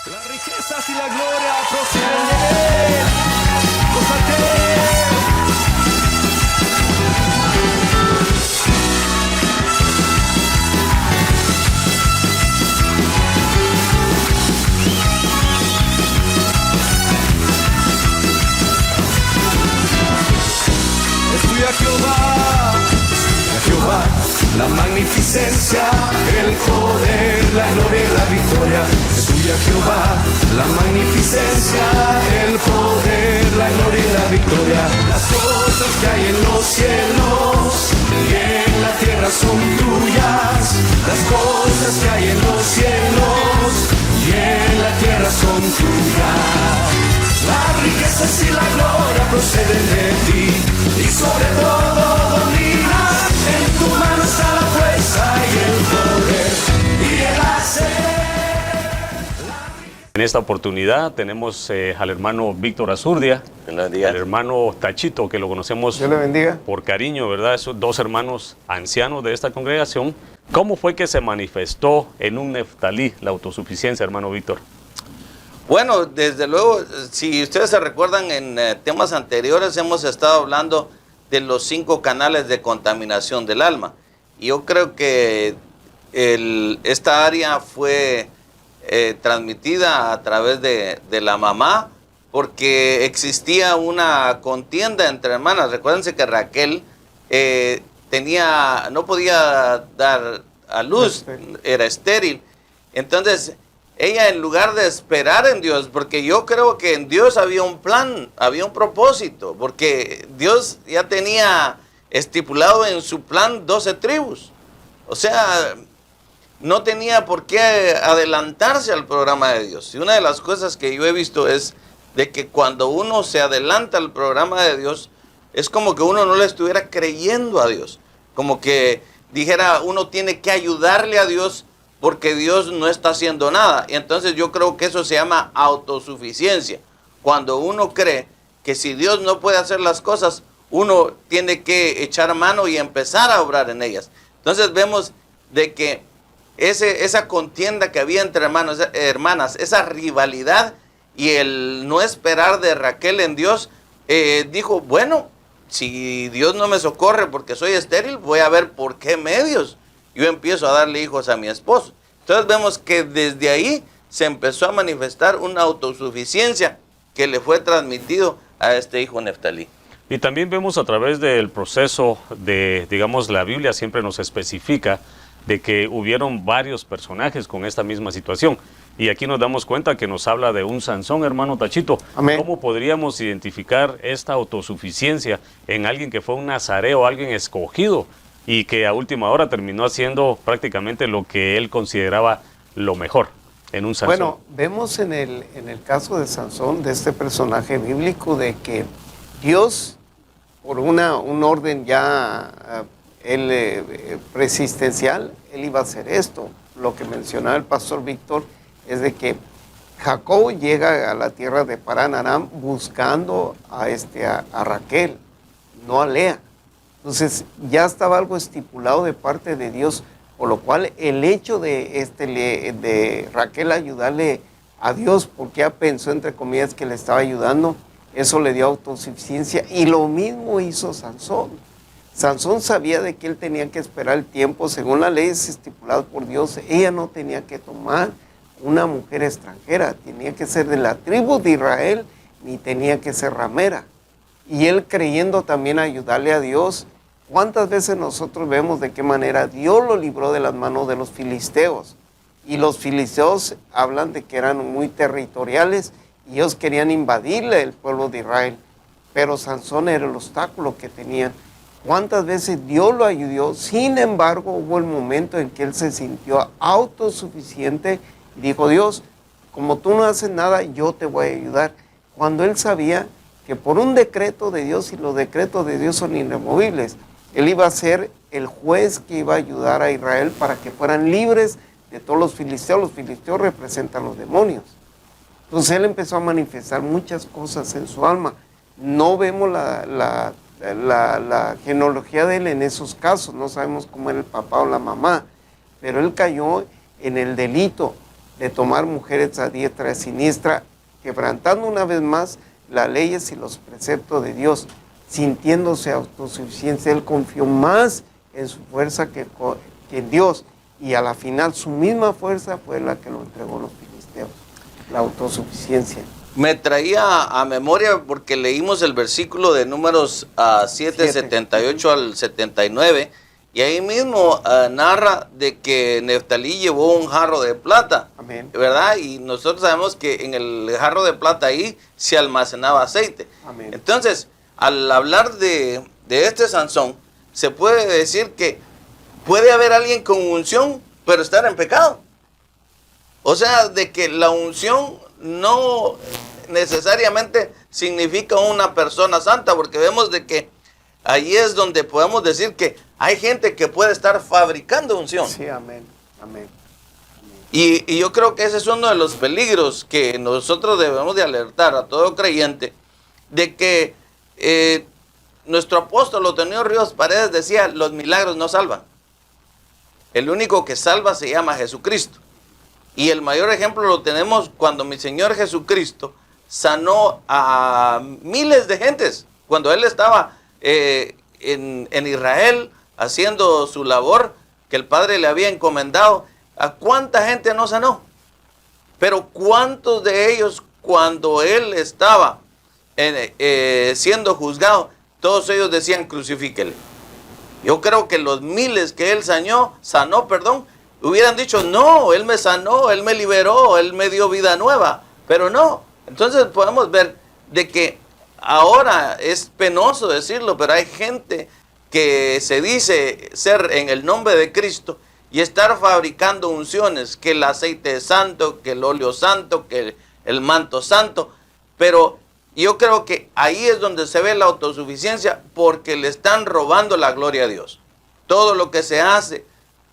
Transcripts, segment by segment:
Las riquezas y la gloria proceden de Él. Gózate. Estudia Jehová, la magnificencia, el poder, la gloria y la victoria. Estudia Jehová, la magnificencia, el poder, la gloria y la victoria. Las cosas que hay en los cielos y en la tierra son tuyas. Las cosas que hay en los cielos y en la tierra son tuyas. Las riquezas y la gloria proceden de ti, y sobre todo dominas. En tu mano está la fuerza y el poder y el hacer. En esta oportunidad tenemos al hermano Víctor Azurdia, al hermano Tachito, que lo conocemos por cariño, ¿verdad? Esos dos hermanos ancianos de esta congregación. ¿Cómo fue que se manifestó en un Neftalí la autosuficiencia, hermano Víctor? Bueno, desde luego, si ustedes se recuerdan, en temas anteriores hemos estado hablando de los 5 canales de contaminación del alma. Y yo creo que esta área fue transmitida a través de la mamá, porque existía una contienda entre hermanas. Recuérdense que Raquel no podía dar a luz, era estéril. Entonces, ella, en lugar de esperar en Dios, porque yo creo que en Dios había un plan, había un propósito, porque Dios ya tenía estipulado en su plan 12 tribus. O sea, no tenía por qué adelantarse al programa de Dios. Y una de las cosas que yo he visto es de que cuando uno se adelanta al programa de Dios, es como que uno no le estuviera creyendo a Dios. Como que dijera, uno tiene que ayudarle a Dios porque Dios no está haciendo nada. Y entonces yo creo que eso se llama autosuficiencia. Cuando uno cree que si Dios no puede hacer las cosas, uno tiene que echar mano y empezar a obrar en ellas. Entonces vemos de que esa contienda que había entre hermanas, esa rivalidad y el no esperar de Raquel en Dios, dijo, bueno, si Dios no me socorre porque soy estéril, voy a ver por qué medios yo empiezo a darle hijos a mi esposo. Entonces vemos que desde ahí se empezó a manifestar una autosuficiencia que le fue transmitido a este hijo Neftalí. Y también vemos a través del proceso de, digamos, la Biblia siempre nos especifica de que hubieron varios personajes con esta misma situación. Y aquí nos damos cuenta que nos habla de un Sansón, hermano Tachito. Amén. ¿Cómo podríamos identificar esta autosuficiencia en alguien que fue un nazareo, alguien escogido, y que a última hora terminó haciendo prácticamente lo que él consideraba lo mejor en un Sansón? Bueno, vemos en el caso de Sansón, de este personaje bíblico, de que Dios, por un orden ya persistencial, él iba a hacer esto. Lo que mencionaba el pastor Víctor es de que Jacob llega a la tierra de Parán Aram buscando a Raquel, no a Lea. Entonces ya estaba algo estipulado de parte de Dios, por lo cual el hecho de Raquel ayudarle a Dios, porque ella pensó, entre comillas, que le estaba ayudando, eso le dio autosuficiencia. Y lo mismo hizo Sansón. Sansón sabía de que él tenía que esperar el tiempo, según las leyes estipuladas por Dios. Ella no tenía que tomar una mujer extranjera, tenía que ser de la tribu de Israel, ni tenía que ser ramera. Y él, creyendo también ayudarle a Dios. ¿Cuántas veces nosotros vemos de qué manera Dios lo libró de las manos de los filisteos? Y los filisteos hablan de que eran muy territoriales y ellos querían invadirle el pueblo de Israel. Pero Sansón era el obstáculo que tenían. ¿Cuántas veces Dios lo ayudó? Sin embargo, hubo el momento en que él se sintió autosuficiente y dijo, Dios, como tú no haces nada, yo te voy a ayudar. Cuando él sabía que por un decreto de Dios, y los decretos de Dios son irremovibles, él iba a ser el juez que iba a ayudar a Israel para que fueran libres de todos los filisteos. Los filisteos representan los demonios. Entonces él empezó a manifestar muchas cosas en su alma. No vemos la genealogía de él en esos casos, no sabemos cómo era el papá o la mamá, pero él cayó en el delito de tomar mujeres a diestra y siniestra, quebrantando una vez más las leyes y los preceptos de Dios, sintiéndose autosuficiente. Él confió más en su fuerza que en Dios, y a la final su misma fuerza fue la que lo entregó a los filisteos, la autosuficiencia. Me traía a memoria porque leímos el versículo de Números 7, 78 al 79, y ahí mismo narra de que Neftalí llevó un jarro de plata. Amén. ¿Verdad? Y nosotros sabemos que en el jarro de plata ahí se almacenaba aceite. Amén. Entonces, al hablar de este Sansón, se puede decir que puede haber alguien con unción, pero estar en pecado. O sea, de que la unción no necesariamente significa una persona santa, porque vemos de que ahí es donde podemos decir que hay gente que puede estar fabricando unción. Sí, amén, amén. Y yo creo que ese es uno de los peligros que nosotros debemos de alertar a todo creyente, de que nuestro apóstol Otonio Ríos Paredes decía, los milagros no salvan. El único que salva se llama Jesucristo. Y el mayor ejemplo lo tenemos cuando mi Señor Jesucristo sanó a miles de gentes. Cuando Él estaba en Israel haciendo su labor que el Padre le había encomendado, ¿a cuánta gente no sanó? Pero ¿cuántos de ellos cuando Él estaba siendo juzgado, todos ellos decían crucifíquele? Yo creo que los miles que Él sanó, hubieran dicho, no, Él me sanó, Él me liberó, Él me dio vida nueva. Pero no. Entonces podemos ver de que ahora es penoso decirlo, pero hay gente que se dice ser en el nombre de Cristo y estar fabricando unciones, que el aceite es santo, que el óleo santo, que el manto santo. Pero yo creo que ahí es donde se ve la autosuficiencia, porque le están robando la gloria a Dios. Todo lo que se hace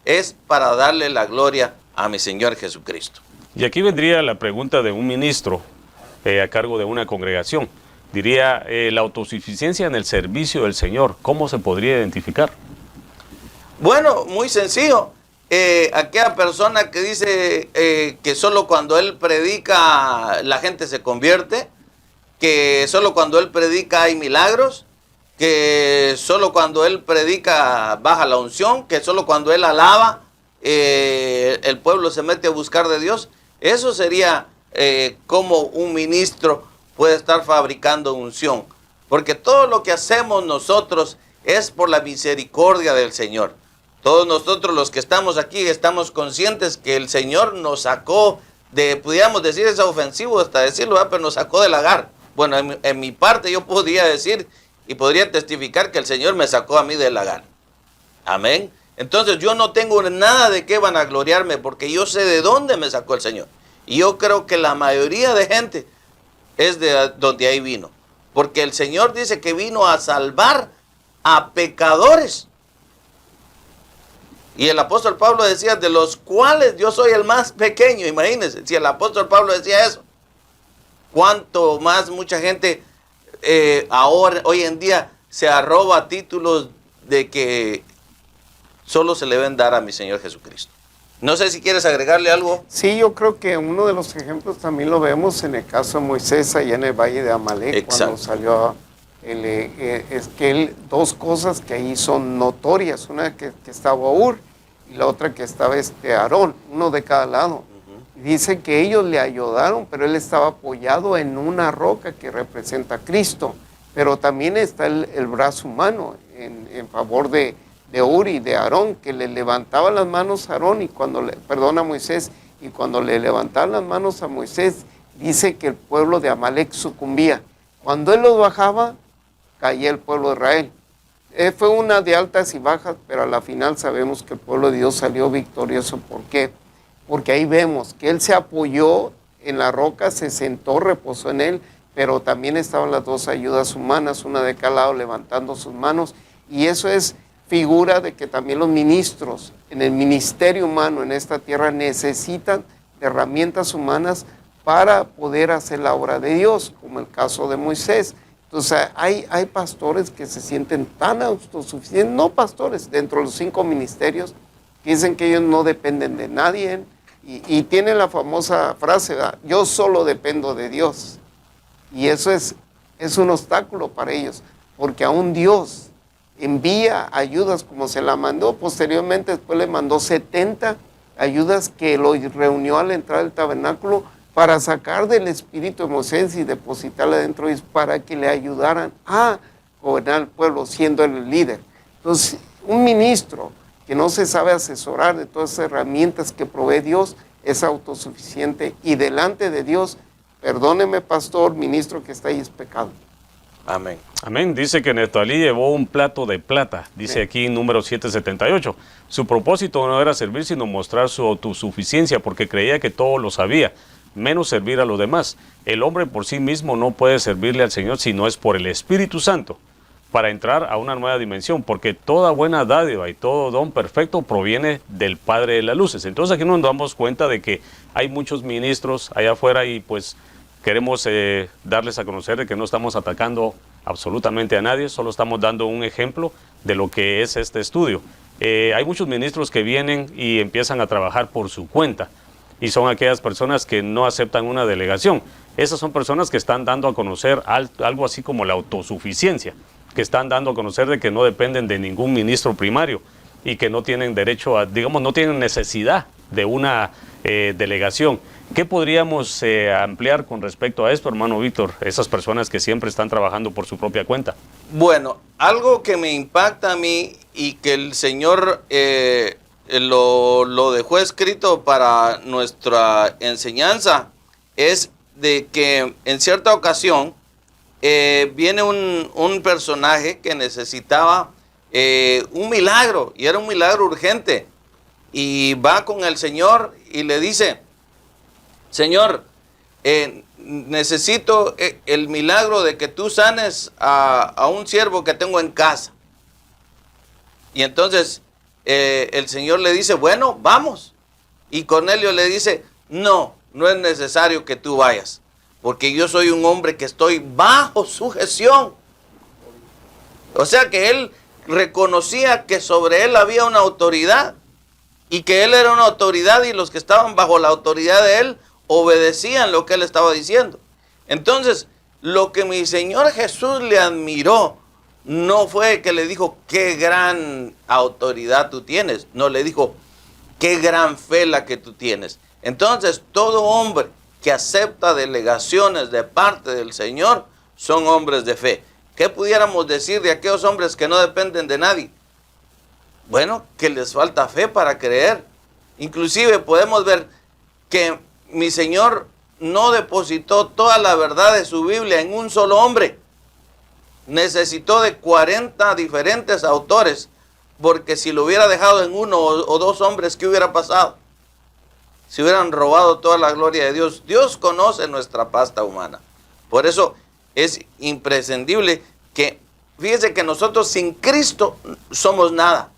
es para darle la gloria a mi Señor Jesucristo. Y aquí vendría la pregunta de un ministro a cargo de una congregación. Diría, la autosuficiencia en el servicio del Señor, ¿cómo se podría identificar? Bueno, muy sencillo. Aquella persona que dice que solo cuando Él predica la gente se convierte, que solo cuando Él predica hay milagros, que solo cuando Él predica baja la unción, que solo cuando Él alaba el pueblo se mete a buscar de Dios. Eso sería como un ministro puede estar fabricando unción, porque todo lo que hacemos nosotros es por la misericordia del Señor. Todos nosotros los que estamos aquí estamos conscientes que el Señor nos sacó de, pudiéramos decir, es ofensivo hasta decirlo, ¿verdad? Pero nos sacó del lagar. Bueno, en mi parte yo podría decir y podría testificar que el Señor me sacó a mí del lagar. Amén. Entonces yo no tengo nada de qué vanagloriarme, porque yo sé de dónde me sacó el Señor. Y yo creo que la mayoría de gente es de donde ahí vino. Porque el Señor dice que vino a salvar a pecadores. Y el apóstol Pablo decía, de los cuales yo soy el más pequeño. Imagínense, si el apóstol Pablo decía eso, cuánto más mucha gente ahora, hoy en día, se arroba títulos de que solo se le deben dar a mi Señor Jesucristo. No sé si quieres agregarle algo. Sí, yo creo que uno de los ejemplos también lo vemos en el caso de Moisés allá en el valle de Amalek. Exacto. Cuando salió, es que él, dos cosas que ahí son notorias, una que estaba Ur y la otra que estaba Aarón, uno de cada lado. Dice que ellos le ayudaron, pero él estaba apoyado en una roca que representa a Cristo. Pero también está el brazo humano en favor de Ur y de Aarón, que le levantaba las manos a Aarón a Moisés, y cuando le levantaban las manos a Moisés, dice que el pueblo de Amalek sucumbía. Cuando él los bajaba, caía el pueblo de Israel. Fue una de altas y bajas, pero a la final sabemos que el pueblo de Dios salió victorioso. ¿Por qué? Porque ahí vemos que él se apoyó en la roca, se sentó, reposó en él, pero también estaban las dos ayudas humanas, una de cada lado levantando sus manos, y eso es figura de que también los ministros en el ministerio humano en esta tierra necesitan de herramientas humanas para poder hacer la obra de Dios, como el caso de Moisés. Entonces hay pastores que se sienten tan autosuficientes, no pastores, dentro de los 5 ministerios, que dicen que ellos no dependen de nadie, Y tiene la famosa frase, ¿verdad? Yo solo dependo de Dios. Y eso es un obstáculo para ellos, porque aún Dios envía ayudas como se la mandó. Posteriormente después le mandó 70 ayudas que lo reunió al entrar al tabernáculo para sacar del espíritu de Moisés y depositarle dentro de ellos para que le ayudaran a gobernar el pueblo siendo él el líder. Entonces, un ministro que no se sabe asesorar de todas esas herramientas que provee Dios es autosuficiente y delante de Dios, perdóneme pastor, ministro que está ahí, es pecado. Amén. Amén. Dice que Neftalí llevó un plato de plata, dice aquí en número 778. Su propósito no era servir, sino mostrar su autosuficiencia, porque creía que todo lo sabía, menos servir a los demás. El hombre por sí mismo no puede servirle al Señor si no es por el Espíritu Santo, para entrar a una nueva dimensión, porque toda buena dádiva y todo don perfecto proviene del Padre de las Luces. Entonces aquí nos damos cuenta de que hay muchos ministros allá afuera y pues queremos darles a conocer de que no estamos atacando absolutamente a nadie, solo estamos dando un ejemplo de lo que es este estudio. Hay muchos ministros que vienen y empiezan a trabajar por su cuenta y son aquellas personas que no aceptan una delegación. Esas son personas que están dando a conocer algo así como la autosuficiencia, que están dando a conocer de que no dependen de ningún ministro primario y que no tienen derecho a, digamos, no tienen necesidad de una delegación. ¿Qué podríamos ampliar con respecto a esto, hermano Víctor? Esas personas que siempre están trabajando por su propia cuenta. Bueno, algo que me impacta a mí y que el Señor lo dejó escrito para nuestra enseñanza es de que en cierta ocasión viene un personaje que necesitaba un milagro, y era un milagro urgente, y va con el Señor y le dice: Señor, necesito el milagro de que tú sanes a un siervo que tengo en casa. Y entonces el Señor le dice: bueno, vamos. Y Cornelio le dice: no es necesario que tú vayas, porque yo soy un hombre que estoy bajo sujeción. O sea que él reconocía que sobre él había una autoridad, y que él era una autoridad, y los que estaban bajo la autoridad de él obedecían lo que él estaba diciendo. Entonces, lo que mi Señor Jesús le admiró no fue que le dijo: qué gran autoridad tú tienes. No, le dijo: qué gran fe la que tú tienes. Entonces, todo hombre que acepta delegaciones de parte del Señor son hombres de fe. ¿Qué pudiéramos decir de aquellos hombres que no dependen de nadie? Bueno, que les falta fe para creer. Inclusive podemos ver que mi Señor no depositó toda la verdad de su Biblia en un solo hombre. Necesitó de 40 diferentes autores, porque si lo hubiera dejado en uno o dos hombres, ¿qué hubiera pasado? Si hubieran robado toda la gloria de Dios. Dios conoce nuestra pasta humana. Por eso es imprescindible que, fíjese que nosotros sin Cristo somos nada.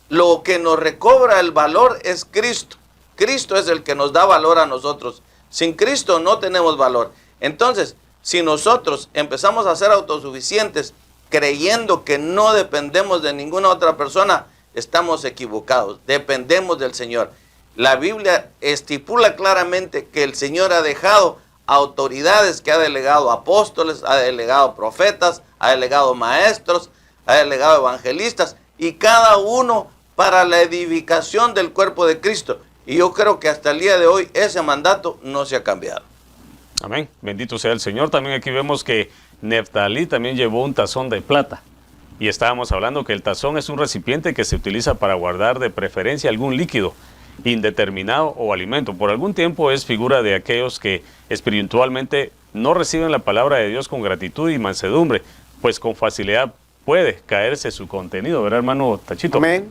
Lo que nos recobra el valor es Cristo. Cristo es el que nos da valor a nosotros. Sin Cristo no tenemos valor. Entonces, si nosotros empezamos a ser autosuficientes creyendo que no dependemos de ninguna otra persona, estamos equivocados. Dependemos del Señor. La Biblia estipula claramente que el Señor ha dejado autoridades, que ha delegado apóstoles, ha delegado profetas, ha delegado maestros, ha delegado evangelistas, y cada uno para la edificación del cuerpo de Cristo. Y yo creo que hasta el día de hoy ese mandato no se ha cambiado. Amén. Bendito sea el Señor. También aquí vemos que Neftalí también llevó un tazón de plata. Y estábamos hablando que el tazón es un recipiente que se utiliza para guardar de preferencia algún líquido indeterminado o alimento. Por algún tiempo es figura de aquellos que espiritualmente no reciben la palabra de Dios con gratitud y mansedumbre, pues con facilidad puede caerse su contenido, ¿verdad, hermano Tachito? Amén.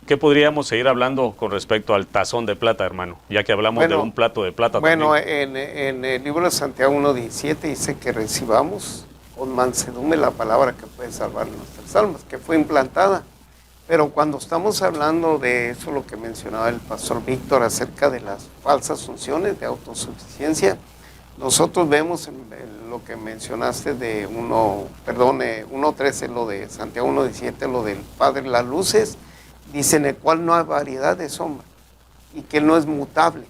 ¿Qué podríamos seguir hablando con respecto al tazón de plata, hermano? Ya que hablamos de un plato de plata bueno, también. en el libro de Santiago 1:17 dice que recibamos con mansedumbre la palabra que puede salvar nuestras almas, que fue implantada. Pero cuando estamos hablando de eso, lo que mencionaba el pastor Víctor acerca de las falsas unciones de autosuficiencia, nosotros vemos en lo que mencionaste de 1:13, lo de Santiago 1:17, lo del Padre de las Luces, dice: en el cual no hay variedad de sombra, y que Él no es mutable.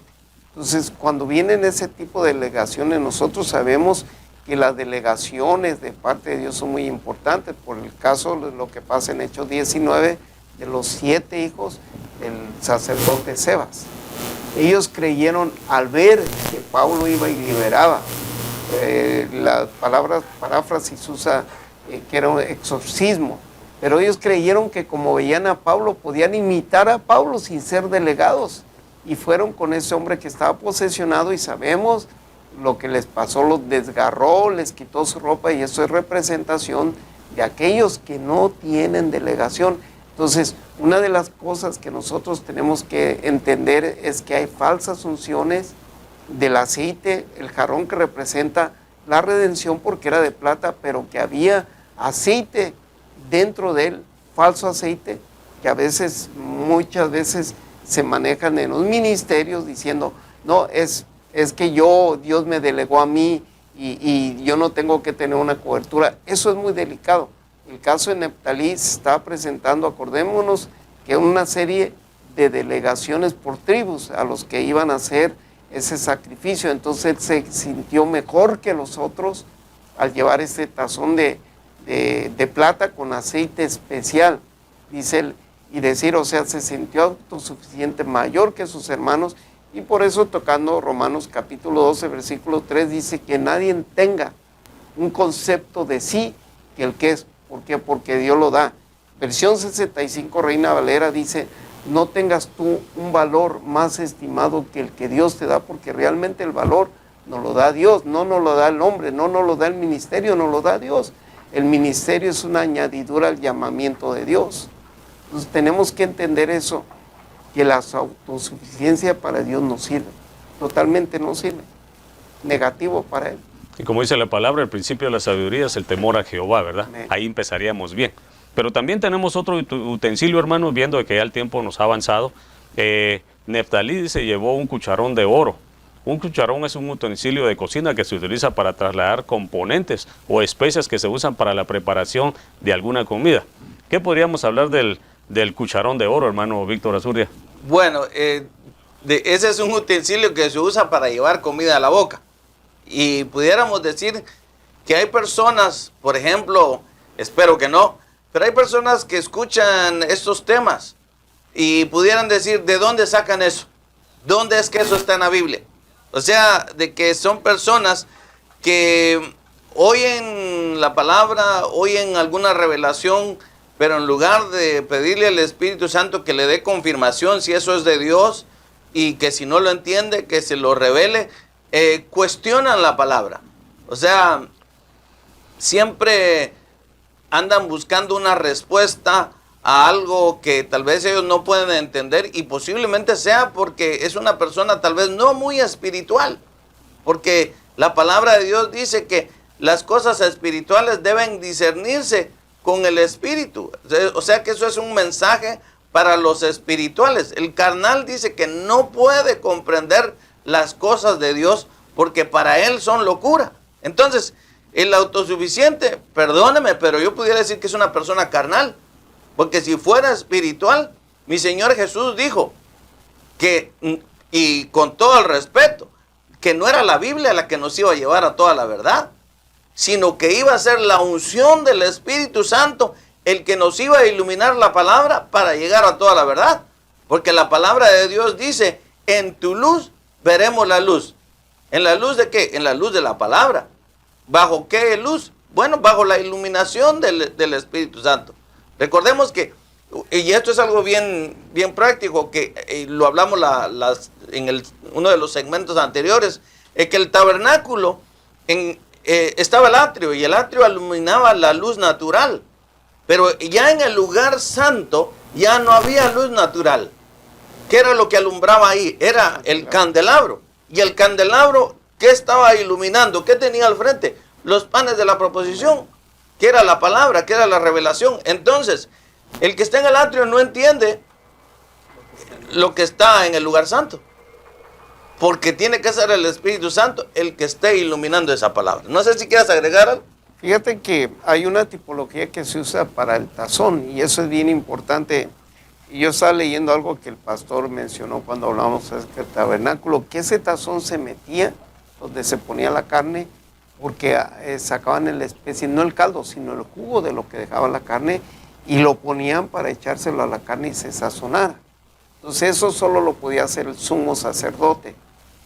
Entonces, cuando vienen ese tipo de delegaciones, nosotros sabemos que las delegaciones de parte de Dios son muy importantes. Por el caso de lo que pasa en Hechos 19, de los 7 hijos del sacerdote Sebas. Ellos creyeron al ver que Pablo iba y liberaba. La palabra paráfrasis usa que era un exorcismo. Pero ellos creyeron que como veían a Pablo, podían imitar a Pablo sin ser delegados. Y fueron con ese hombre que estaba posesionado y sabemos lo que les pasó, los desgarró, les quitó su ropa y eso es representación de aquellos que no tienen delegación. Entonces, una de las cosas que nosotros tenemos que entender es que hay falsas unciones del aceite, el jarrón que representa la redención porque era de plata, pero que había aceite dentro de él, falso aceite, que muchas veces se manejan en los ministerios diciendo, no, es que Dios me delegó a mí y yo no tengo que tener una cobertura. Eso es muy delicado. El caso de Neftalí se está presentando, acordémonos que una serie de delegaciones por tribus a los que iban a hacer ese sacrificio. Entonces él se sintió mejor que los otros al llevar ese tazón de plata con aceite especial, dice él, y decir, o sea, se sintió autosuficiente, mayor que sus hermanos, y por eso tocando Romanos capítulo 12, versículo 3, dice que nadie tenga un concepto de sí que el que es. ¿Por qué? Porque Dios lo da. Versión 65, Reina Valera, dice, no tengas tú un valor más estimado que el que Dios te da, porque realmente el valor nos lo da Dios, no nos lo da el hombre, no nos lo da el ministerio, nos lo da Dios. El ministerio es una añadidura al llamamiento de Dios. Entonces tenemos que entender eso, que la autosuficiencia para Dios no sirve, totalmente no sirve, negativo para Él. Y como dice la palabra, el principio de la sabiduría es el temor a Jehová, ¿verdad? Amén. Ahí empezaríamos bien. Pero también tenemos otro utensilio, hermano, viendo que ya el tiempo nos ha avanzado. Neftalí se llevó un cucharón de oro. Un cucharón es un utensilio de cocina que se utiliza para trasladar componentes o especias que se usan para la preparación de alguna comida. ¿Qué podríamos hablar del cucharón de oro, hermano Víctor Azurdia? Bueno, ese es un utensilio que se usa para llevar comida a la boca. Y pudiéramos decir que hay personas, por ejemplo, espero que no, pero hay personas que escuchan estos temas y pudieran decir, ¿de dónde sacan eso? ¿Dónde es que eso está en la Biblia? O sea, de que son personas que oyen la palabra, oyen alguna revelación, pero en lugar de pedirle al Espíritu Santo que le dé confirmación si eso es de Dios y que si no lo entiende, que se lo revele, cuestionan la palabra. O sea, siempre andan buscando una respuesta a algo que tal vez ellos no pueden entender y posiblemente sea porque es una persona tal vez no muy espiritual, porque la palabra de Dios dice que las cosas espirituales deben discernirse con el espíritu. O sea que eso es un mensaje para los espirituales. El carnal dice que no puede comprender las cosas de Dios porque para él son locura. Entonces, el autosuficiente, perdóneme, pero yo pudiera decir que es una persona carnal, porque si fuera espiritual, mi Señor Jesús dijo que, y con todo el respeto, que no era la Biblia la que nos iba a llevar a toda la verdad, sino que iba a ser la unción del Espíritu Santo el que nos iba a iluminar la palabra para llegar a toda la verdad. Porque la palabra de Dios dice, en tu luz veremos la luz. ¿En la luz de qué? En la luz de la palabra. ¿Bajo qué luz? Bueno, bajo la iluminación del Espíritu Santo. Recordemos que, y esto es algo bien práctico, que lo hablamos en uno de los segmentos anteriores, es que el tabernáculo, estaba el atrio, y el atrio iluminaba la luz natural. Pero ya en el lugar santo ya no había luz natural. ¿Qué era lo que alumbraba ahí? Era el candelabro. Y el candelabro, ¿qué estaba iluminando? ¿Qué tenía al frente? Los panes de la proposición, que era la palabra, que era la revelación. Entonces, el que está en el atrio no entiende lo que está en el lugar santo, porque tiene que ser el Espíritu Santo el que esté iluminando esa palabra. No sé si quieres agregar algo. Fíjate que hay una tipología que se usa para el tazón y eso es bien importante. Y yo estaba leyendo algo que el pastor mencionó cuando hablábamos acerca del tabernáculo, que ese tazón se metía donde se ponía la carne, porque sacaban la especie, no el caldo, sino el jugo de lo que dejaba la carne, y lo ponían para echárselo a la carne y se sazonara. Entonces eso solo lo podía hacer el sumo sacerdote,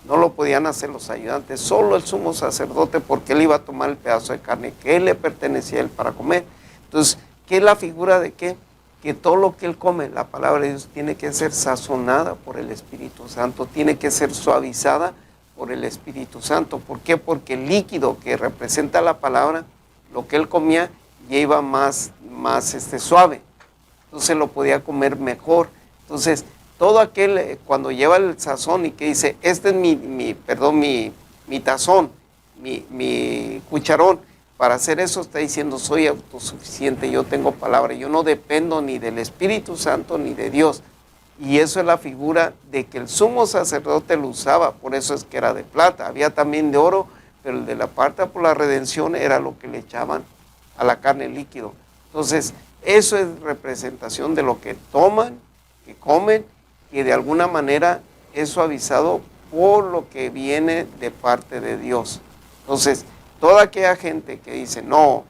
no lo podían hacer los ayudantes, solo el sumo sacerdote, porque él iba a tomar el pedazo de carne que él le pertenecía a él para comer. Entonces, ¿qué es la figura de qué? Que todo lo que él come, la palabra de Dios, tiene que ser sazonada por el Espíritu Santo, tiene que ser suavizada por el Espíritu Santo. ¿Por qué? Porque el líquido que representa la palabra, lo que él comía, ya iba más suave, entonces lo podía comer mejor. Entonces, todo aquel, cuando lleva el sazón y que dice, este es mi tazón, mi cucharón, para hacer eso está diciendo, soy autosuficiente, yo tengo palabra, yo no dependo ni del Espíritu Santo ni de Dios. Y eso es la figura de que el sumo sacerdote lo usaba, por eso es que era de plata. Había también de oro, pero el de la parte por la redención era lo que le echaban a la carne líquido. Entonces, eso es representación de lo que toman, que comen, y de alguna manera es suavizado por lo que viene de parte de Dios. Entonces, toda aquella gente que dice, no,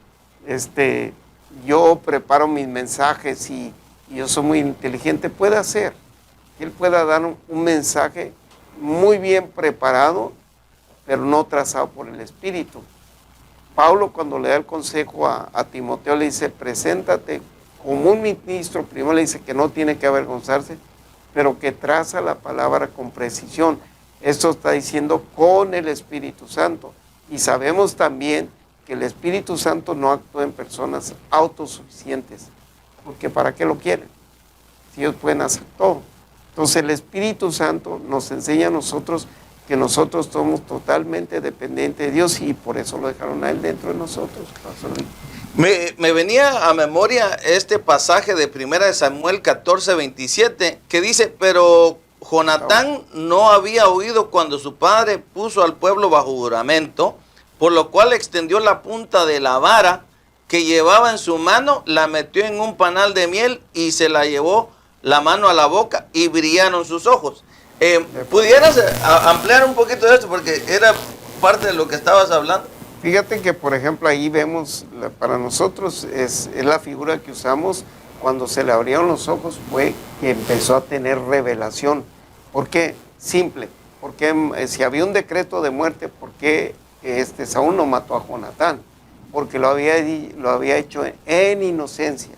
yo preparo mis mensajes y yo soy muy inteligente, puede hacer. Él pueda dar un mensaje muy bien preparado, pero no trazado por el Espíritu. Pablo, cuando le da el consejo a Timoteo, le dice, preséntate como un ministro. Primero le dice que no tiene que avergonzarse, pero que traza la palabra con precisión. Esto está diciendo con el Espíritu Santo. Y sabemos también que el Espíritu Santo no actúa en personas autosuficientes, porque ¿para qué lo quieren? Si ellos pueden hacer todo. Entonces el Espíritu Santo nos enseña a nosotros que nosotros somos totalmente dependientes de Dios, y por eso lo dejaron a Él dentro de nosotros. Me venía a memoria este pasaje de 1 Samuel 14:27, que dice, pero Jonatán no había oído cuando su padre puso al pueblo bajo juramento, por lo cual extendió la punta de la vara que llevaba en su mano, la metió en un panal de miel y se la llevó la mano a la boca y brillaron sus ojos. ¿Pudieras ampliar un poquito de esto? Porque era parte de lo que estabas hablando. Fíjate que, por ejemplo, ahí vemos, para nosotros es la figura que usamos cuando se le abrieron los ojos, fue que empezó a tener revelación. ¿Por qué? Simple. Porque si había un decreto de muerte, ¿por qué Saúl no mató a Jonatán? Porque lo había hecho en inocencia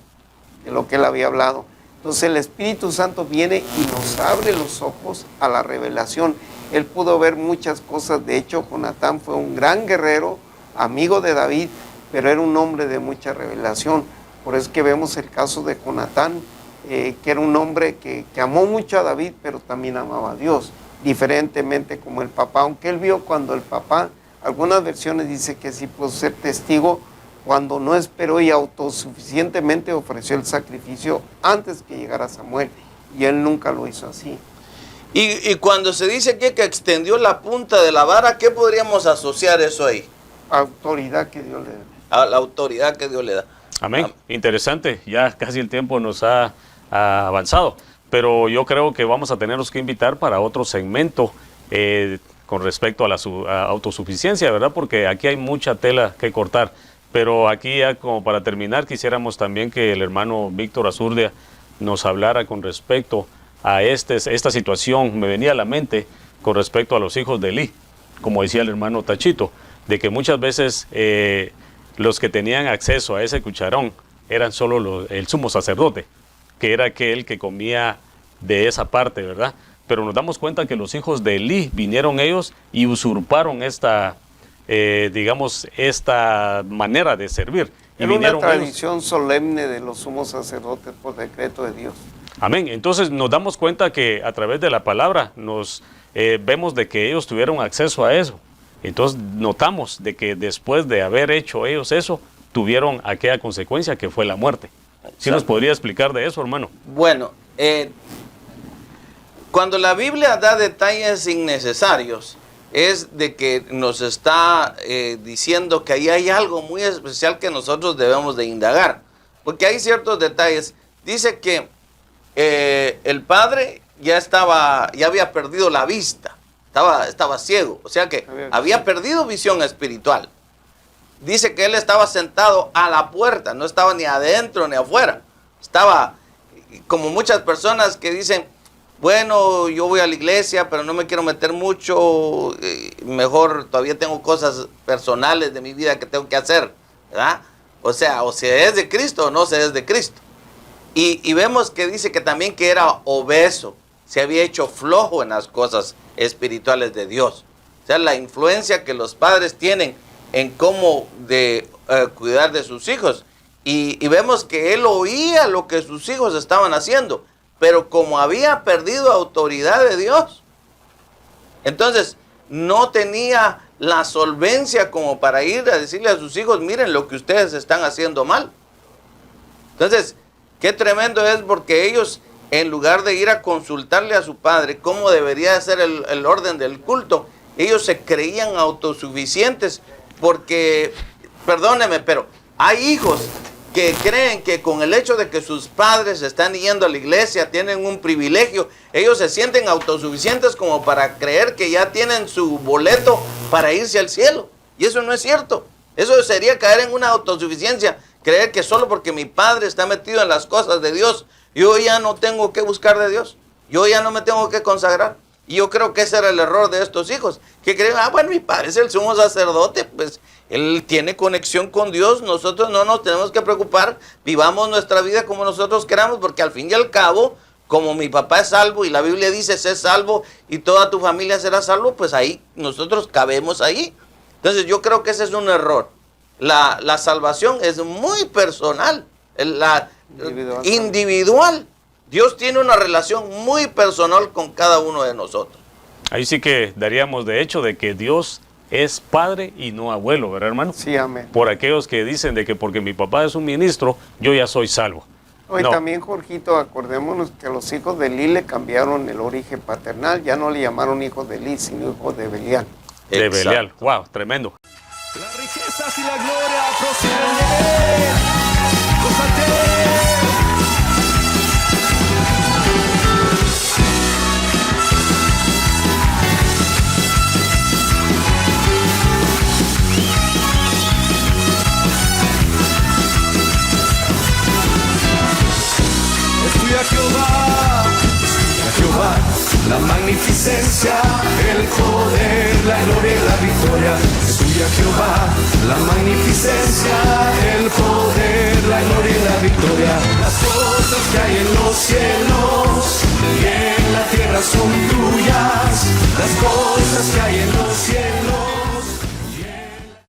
de lo que él había hablado. Entonces el Espíritu Santo viene y nos abre los ojos a la revelación. Él pudo ver muchas cosas. De hecho, Jonatán fue un gran guerrero, amigo de David, pero era un hombre de mucha revelación. Por eso es que vemos el caso de Jonatán, que era un hombre que amó mucho a David, pero también amaba a Dios, diferentemente como el papá, aunque él vio cuando el papá, algunas versiones dice que sí pudo ser testigo, cuando no esperó y autosuficientemente ofreció el sacrificio antes que llegara Samuel, y él nunca lo hizo así. Y cuando se dice que extendió la punta de la vara, ¿qué podríamos asociar eso ahí? Autoridad que Dios le da. A la autoridad que Dios le da. Amén. Interesante. Ya casi el tiempo nos ha avanzado. Pero yo creo que vamos a tenernos que invitar para otro segmento con respecto a la autosuficiencia, ¿verdad? Porque aquí hay mucha tela que cortar. Pero aquí ya como para terminar, quisiéramos también que el hermano Víctor Azurdia nos hablara con respecto a esta situación. Me venía a la mente con respecto a los hijos de Elí, como decía el hermano Tachito, de que muchas veces los que tenían acceso a ese cucharón eran solo el sumo sacerdote, que era aquel que comía de esa parte, ¿verdad? Pero nos damos cuenta que los hijos de Elí vinieron ellos y usurparon esta manera de servir. Era una tradición solemne de los sumos sacerdotes por decreto de Dios. Amén. Entonces nos damos cuenta que a través de la palabra nos vemos de que ellos tuvieron acceso a eso. Entonces notamos de que después de haber hecho ellos eso, tuvieron aquella consecuencia que fue la muerte. ¿Sí nos podría explicar de eso, hermano? Bueno, cuando la Biblia da detalles innecesarios, es de que nos está diciendo que ahí hay algo muy especial que nosotros debemos de indagar. Porque hay ciertos detalles. Dice que el padre ya había perdido la vista, estaba ciego, o sea que había perdido visión espiritual. Dice que él estaba sentado a la puerta, no estaba ni adentro ni afuera. Estaba como muchas personas que dicen, bueno, yo voy a la iglesia, pero no me quiero meter mucho, mejor todavía tengo cosas personales de mi vida que tengo que hacer, ¿verdad? O sea, o se es de Cristo o no se es de Cristo. Y vemos que dice que también que era obeso, se había hecho flojo en las cosas espirituales de Dios. O sea, la influencia que los padres tienen en cómo cuidar de sus hijos. Y vemos que él oía lo que sus hijos estaban haciendo, pero como había perdido autoridad de Dios, entonces no tenía la solvencia como para ir a decirle a sus hijos, miren lo que ustedes están haciendo mal. Entonces, qué tremendo es, porque ellos, en lugar de ir a consultarle a su padre cómo debería ser el orden del culto, ellos se creían autosuficientes, porque, perdóneme, pero hay hijos que creen que con el hecho de que sus padres están yendo a la iglesia, tienen un privilegio, ellos se sienten autosuficientes como para creer que ya tienen su boleto para irse al cielo. Y eso no es cierto. Eso sería caer en una autosuficiencia, creer que solo porque mi padre está metido en las cosas de Dios, yo ya no tengo que buscar de Dios, yo ya no me tengo que consagrar. Y yo creo que ese era el error de estos hijos, que creen, bueno, mi padre es el sumo sacerdote, pues él tiene conexión con Dios, nosotros no nos tenemos que preocupar, vivamos nuestra vida como nosotros queramos, porque al fin y al cabo, como mi papá es salvo y la Biblia dice, sé salvo y toda tu familia será salvo, pues ahí nosotros cabemos ahí. Entonces yo creo que ese es un error. La salvación es muy personal, individual. Dios tiene una relación muy personal con cada uno de nosotros. Ahí sí que daríamos de hecho de que Dios es padre y no abuelo, ¿verdad, hermano? Sí, amén. Por aquellos que dicen de que porque mi papá es un ministro, yo ya soy salvo. Y No. también, Jorgito, acordémonos que los hijos de Eli le cambiaron el origen paternal, ya no le llamaron hijos de Eli, sino hijos de Belial. De Exacto. Belial. Wow, tremendo. Las riquezas y la gloria proceden de él. Gózate. Jehová, la magnificencia, el poder, la gloria y la victoria. Es tuya Jehová, la magnificencia, el poder, la gloria y la victoria. Las cosas que hay en los cielos y en la tierra son tuyas. Las cosas que hay en los cielos